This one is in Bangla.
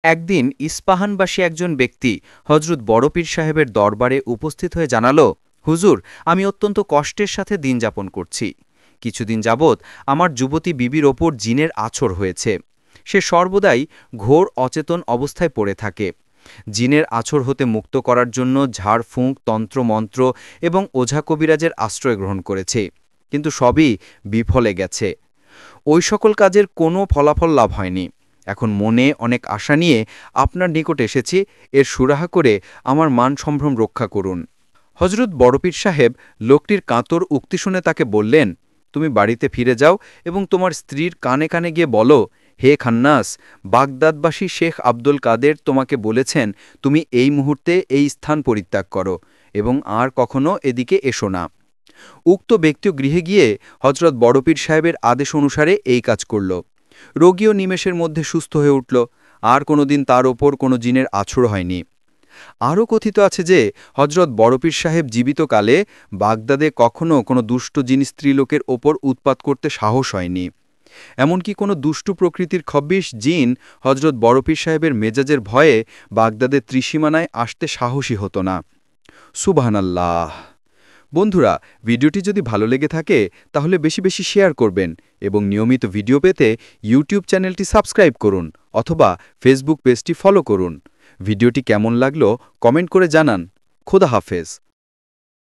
একদিন ইস্পাহানবাসী একজন ব্যক্তি হজরত বড় পীর সাহেবের দরবারে উপস্থিত হয়ে জানালো, হুজুর, আমি অত্যন্ত কষ্টের সাথে দিন যাপন করছি। কিছুদিন যাবৎ আমার যুবতী বিবির ওপর জিনের আছর হয়েছে। সে সর্বদাই ঘোর অচেতন অবস্থায় পড়ে থাকে। জিনের আছর হতে মুক্ত করার জন্য ঝাড়ফুঁক, তন্ত্রমন্ত্র এবং ওঝা কবিরাজের আশ্রয় গ্রহণ করেছে, কিন্তু সবই বিফলে গেছে। ওই সকল কাজের কোনো ফলাফল লাভ হয়নি। এখন মনে অনেক আশা নিয়ে আপনার নিকট এসেছি, এর সুরাহা করে আমার মান সম্ভ্রম রক্ষা করুন। হজরত বড়পীর সাহেব লোকটির কাতর উক্তি শুনে তাকে বললেন, তুমি বাড়িতে ফিরে যাও এবং তোমার স্ত্রীর কানে কানে গিয়ে বলো, হে খান্নাস, বাগদাদবাসী শেখ আব্দুল কাদের তোমাকে বলেছেন তুমি এই মুহূর্তে এই স্থান পরিত্যাগ করো এবং আর কখনো এদিকে এসো না। উক্ত ব্যক্তিও গৃহে গিয়ে হজরত বড়পীর সাহেবের আদেশ অনুসারে এই কাজ করল। রোগীও নিমেষের মধ্যে সুস্থ হয়ে উঠল, আর কোনোদিন তার ওপর কোনো জিনের আছড় হয়নি। আরও কথিত আছে যে হজরত বড়পীর সাহেব জীবিতকালে বাগদাদে কখনও কোনো দুষ্ট জিন স্ত্রীলোকের ওপর উৎপাত করতে সাহস হয়নি। এমনকি কোনো দুষ্টু প্রকৃতির খব্বিশ জিন হজরত বড়পীর সাহেবের মেজাজের ভয়ে বাগদাদের ত্রিসীমানায় আসতে সাহসী হতো না। সুবহানাল্লাহ। বন্ধুরা, ভিডিওটি যদি ভালো লেগে থাকে তাহলে বেশি বেশি শেয়ার করবেন এবং নিয়মিত ভিডিও পেতে ইউটিউব চ্যানেলটি সাবস্ক্রাইব করুন অথবা ফেসবুক পেজটি ফলো করুন। ভিডিওটি কেমন লাগলো কমেন্ট করে জানান। খোদা হাফেজ।